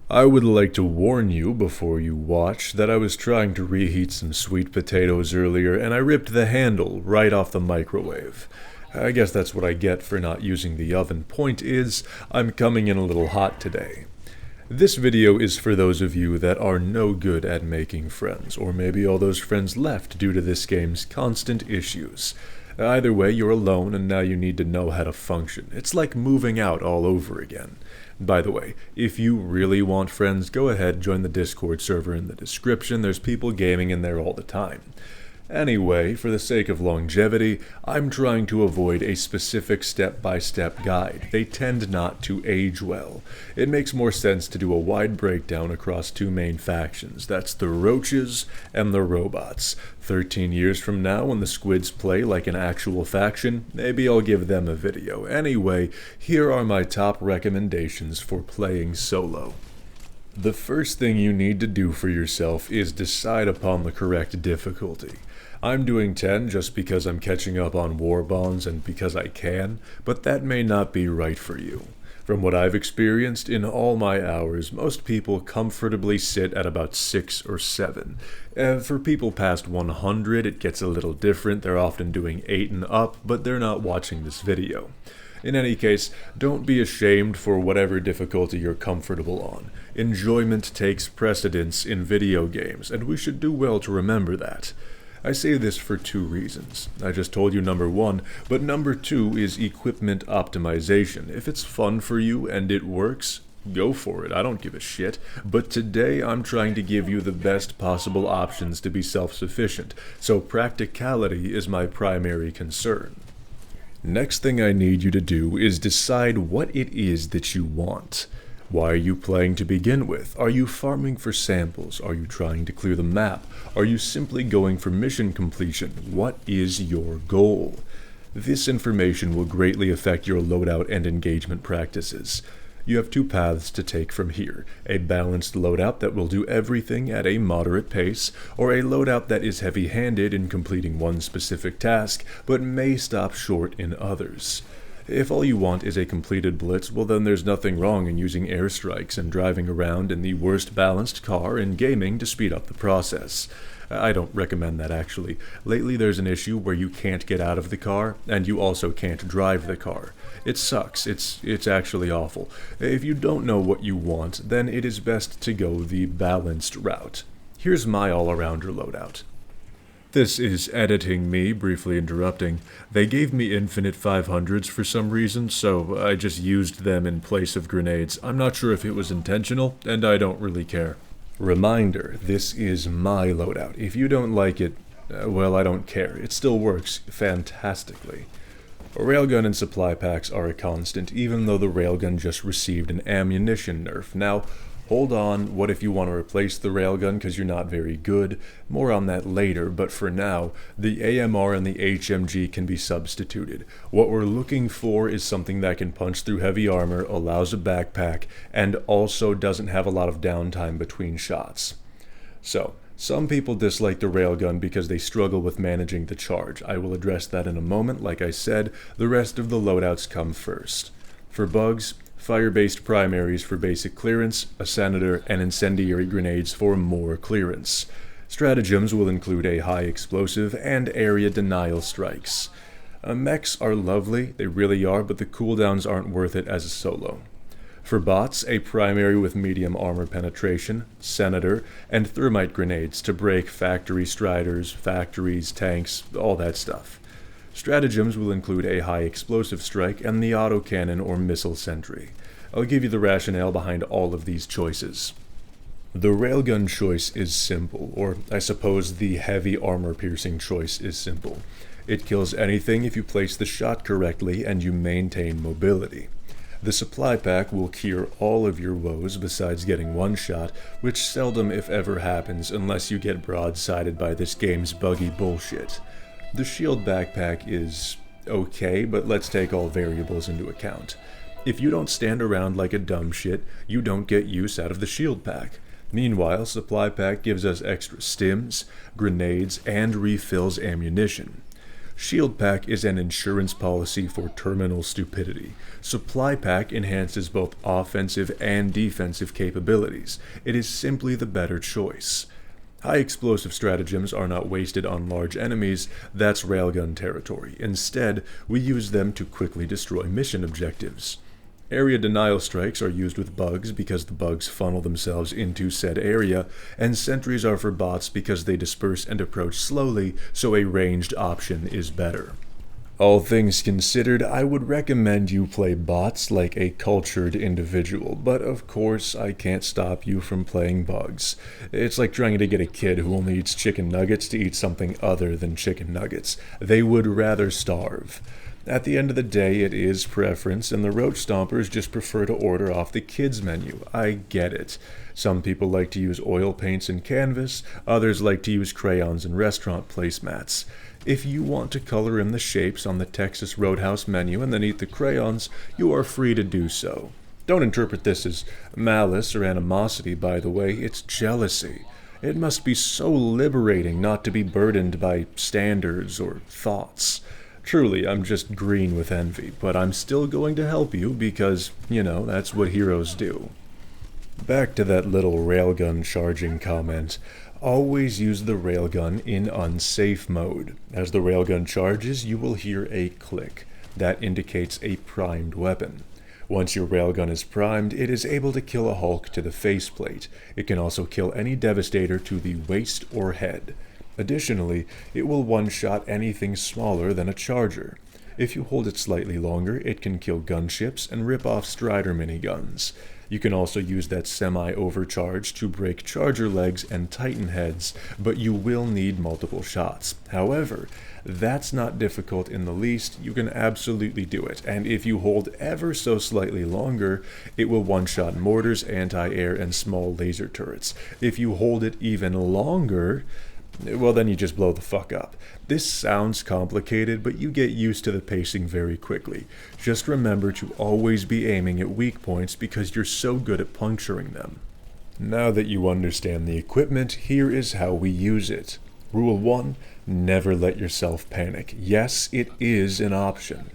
I would like to warn you before you watch that I was trying to reheat some sweet potatoes earlier and I ripped the handle right off the microwave. I guess that's what I get for not using the oven. Point is, I'm coming in a little hot today. This video is for those of you that are no good at making friends, or maybe all those friends left due to this game's constant issues. Either way, you're alone and now you need to know how to function. It's like moving out all over again. By the way, if you really want friends, go ahead, join the Discord server in the description. There's people gaming in there all the time. Anyway, for the sake of longevity, I'm trying to avoid a specific step-by-step guide. They tend not to age well. It makes more sense to do a wide breakdown across two main factions. That's the roaches and the robots. 13 years from now, when the squids play like an actual faction, maybe I'll give them a video. Anyway, here are my top recommendations for playing solo. The first thing you need to do for yourself is decide upon the correct difficulty. I'm doing 10 just because I'm catching up on war bonds and because I can, but that may not be right for you. From what I've experienced in all my hours, most people comfortably sit at about 6 or 7. For people past 100, it gets a little different. They're often doing 8 and up, but they're not watching this video. In any case, don't be ashamed for whatever difficulty you're comfortable on. Enjoyment takes precedence in video games, and we should do well to remember that. I say this for two reasons. I just told you number one, but number two is equipment optimization. If it's fun for you and it works, go for it. I don't give a shit. But today I'm trying to give you the best possible options to be self-sufficient, so practicality is my primary concern. Next thing I need you to do is decide what it is that you want. Why are you playing to begin with? Are you farming for samples? Are you trying to clear the map? Are you simply going for mission completion? What is your goal? This information will greatly affect your loadout and engagement practices. You have two paths to take from here: a balanced loadout that will do everything at a moderate pace, or a loadout that is heavy-handed in completing one specific task, but may stop short in others. If all you want is a completed blitz, well then there's nothing wrong in using airstrikes and driving around in the worst balanced car in gaming to speed up the process. I don't recommend that actually. Lately there's an issue where you can't get out of the car, and you also can't drive the car. It sucks. It's actually awful. If you don't know what you want, then it is best to go the balanced route. Here's my all-arounder loadout. This is editing me briefly interrupting. They gave me infinite 500s for some reason, so I just used them in place of grenades. I'm not sure if it was intentional, and I don't really care. Reminder, this is my loadout. If you don't like it, well, I don't care. It still works fantastically. A railgun and supply packs are a constant, even though the railgun just received an ammunition nerf. Now, hold on, what if you want to replace the railgun because you're not very good? More on that later, but for now, the AMR and the HMG can be substituted. What we're looking for is something that can punch through heavy armor, allows a backpack, and also doesn't have a lot of downtime between shots. So, some people dislike the railgun because they struggle with managing the charge. I will address that in a moment. Like I said, the rest of the loadouts come first. For bugs, fire-based primaries for basic clearance, a senator, and incendiary grenades for more clearance. Stratagems will include a high explosive and area denial strikes. Mechs are lovely, they really are, but the cooldowns aren't worth it as a solo. For bots, a primary with medium armor penetration, senator, and thermite grenades to break factory striders, factories, tanks, all that stuff. Stratagems will include a high explosive strike and the autocannon or missile sentry. I'll give you the rationale behind all of these choices. The railgun choice is simple, or I suppose the heavy armor piercing choice is simple. It kills anything if you place the shot correctly and you maintain mobility. The supply pack will cure all of your woes besides getting one shot, which seldom if ever happens unless you get broadsided by this game's buggy bullshit. The shield backpack is okay, but let's take all variables into account. If you don't stand around like a dumb shit, you don't get use out of the shield pack. Meanwhile, supply pack gives us extra stims, grenades, and refills ammunition. Shield Pack is an insurance policy for terminal stupidity. Supply Pack enhances both offensive and defensive capabilities. It is simply the better choice. High explosive stratagems are not wasted on large enemies, that's railgun territory. Instead, we use them to quickly destroy mission objectives. Area denial strikes are used with bugs because the bugs funnel themselves into said area, and sentries are for bots because they disperse and approach slowly, so a ranged option is better. All things considered, I would recommend you play bots like a cultured individual, but of course I can't stop you from playing bugs. It's like trying to get a kid who only eats chicken nuggets to eat something other than chicken nuggets. They would rather starve. At the end of the day, it is preference, and the roach stompers just prefer to order off the kids menu. I get it. Some people like to use oil paints and canvas, others like to use crayons and restaurant placemats. If you want to color in the shapes on the Texas Roadhouse menu and then eat the crayons, you are free to do so. Don't interpret this as malice or animosity, by the way, it's jealousy. It must be so liberating not to be burdened by standards or thoughts. Truly, I'm just green with envy, but I'm still going to help you because, that's what heroes do. Back to that little railgun charging comment. Always use the railgun in unsafe mode. As the railgun charges, you will hear a click. That indicates a primed weapon. Once your railgun is primed, it is able to kill a Hulk to the faceplate. It can also kill any Devastator to the waist or head. Additionally, it will one-shot anything smaller than a charger. If you hold it slightly longer, it can kill gunships and rip off Strider miniguns. You can also use that semi-overcharge to break charger legs and Titan heads, but you will need multiple shots. However, that's not difficult in the least, you can absolutely do it, and if you hold ever so slightly longer, it will one-shot mortars, anti-air, and small laser turrets. If you hold it even longer, well, then you just blow the fuck up. This sounds complicated, but you get used to the pacing very quickly. Just remember to always be aiming at weak points because you're so good at puncturing them. Now that you understand the equipment, here is how we use it. Rule 1, never let yourself panic. Yes, it is an option.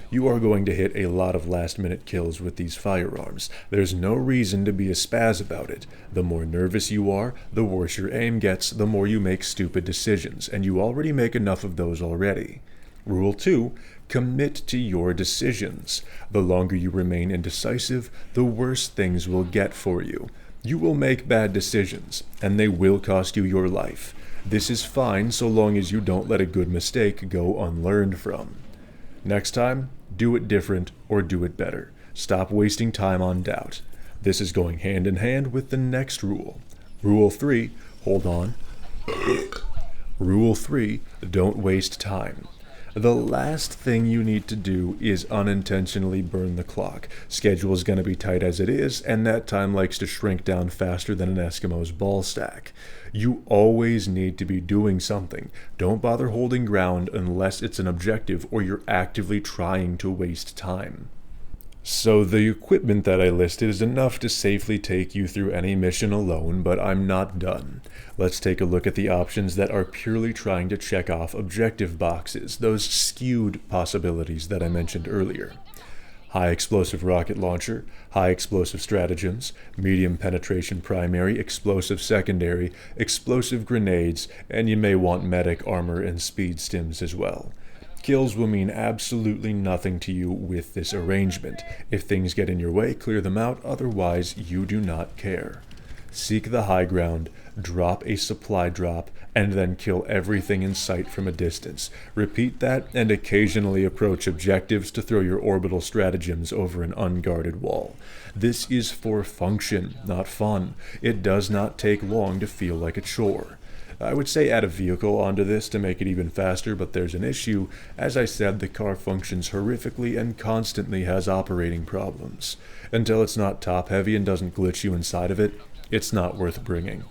You are going to hit a lot of last-minute kills with these firearms. There's no reason to be a spaz about it. The more nervous you are, the worse your aim gets, the more you make stupid decisions, and you already make enough of those already. Rule 2, commit to your decisions. The longer you remain indecisive, the worse things will get for you. You will make bad decisions, and they will cost you your life. This is fine so long as you don't let a good mistake go unlearned from. Next time, do it different or do it better. Stop wasting time on doubt. This is going hand in hand with the next rule. Rule 3, hold on. Rule 3, don't waste time. The last thing you need to do is unintentionally burn the clock. Schedule is going to be tight as it is, and that time likes to shrink down faster than an Eskimo's ball stack. You always need to be doing something. Don't bother holding ground unless it's an objective or you're actively trying to waste time. So the equipment that I listed is enough to safely take you through any mission alone, but I'm not done. Let's take a look at the options that are purely trying to check off objective boxes, those skewed possibilities that I mentioned earlier. High explosive rocket launcher, high explosive stratagems, medium penetration primary, explosive secondary, explosive grenades, and you may want medic armor and speed stims as well. Kills will mean absolutely nothing to you with this arrangement. If things get in your way, clear them out, otherwise you do not care. Seek the high ground, drop a supply drop, and then kill everything in sight from a distance. Repeat that, and occasionally approach objectives to throw your orbital stratagems over an unguarded wall. This is for function, not fun. It does not take long to feel like a chore. I would say add a vehicle onto this to make it even faster, but there's an issue. As I said, the car functions horrifically and constantly has operating problems. Until it's not top-heavy and doesn't glitch you inside of it, it's not worth bringing.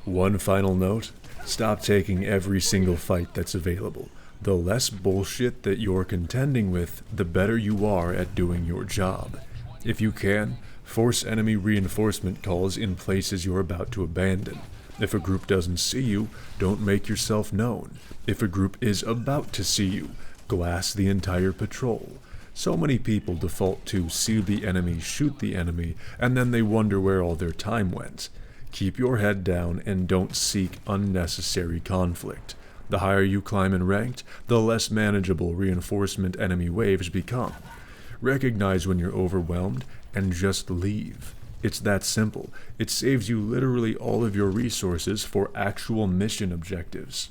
One final note, stop taking every single fight that's available. The less bullshit that you're contending with, the better you are at doing your job. If you can, force enemy reinforcement calls in places you're about to abandon. If a group doesn't see you, don't make yourself known. If a group is about to see you, glass the entire patrol. So many people default to see the enemy, shoot the enemy, and then they wonder where all their time went. Keep your head down and don't seek unnecessary conflict. The higher you climb in ranked, the less manageable reinforcement enemy waves become. Recognize when you're overwhelmed and just leave. It's that simple. It saves you literally all of your resources for actual mission objectives.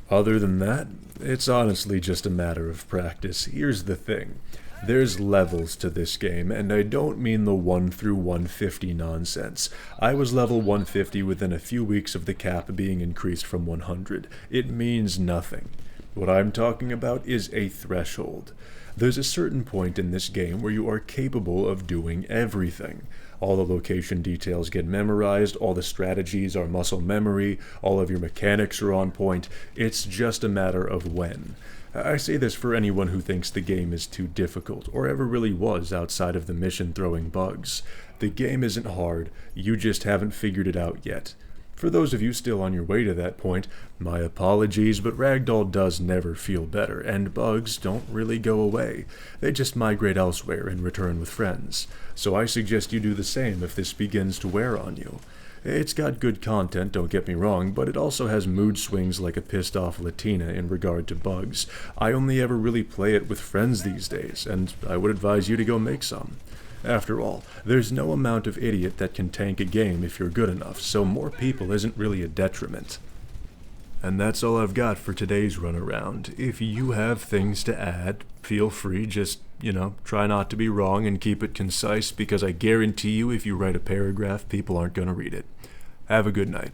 Other than that, it's honestly just a matter of practice. Here's the thing. There's levels to this game, and I don't mean the 1 through 150 nonsense. I was level 150 within a few weeks of the cap being increased from 100. It means nothing. What I'm talking about is a threshold. There's a certain point in this game where you are capable of doing everything. All the location details get memorized, all the strategies are muscle memory, all of your mechanics are on point. It's just a matter of when. I say this for anyone who thinks the game is too difficult, or ever really was outside of the mission-throwing bugs. The game isn't hard, you just haven't figured it out yet. For those of you still on your way to that point, my apologies, but Ragdoll does never feel better, and bugs don't really go away. They just migrate elsewhere and return with friends. So I suggest you do the same if this begins to wear on you. It's got good content, don't get me wrong, but it also has mood swings like a pissed-off Latina in regard to bugs. I only ever really play it with friends these days, and I would advise you to go make some. After all, there's no amount of idiot that can tank a game if you're good enough, so more people isn't really a detriment. And that's all I've got for today's run around. If you have things to add, feel free, just, try not to be wrong and keep it concise, because I guarantee you if you write a paragraph, people aren't going to read it. Have a good night.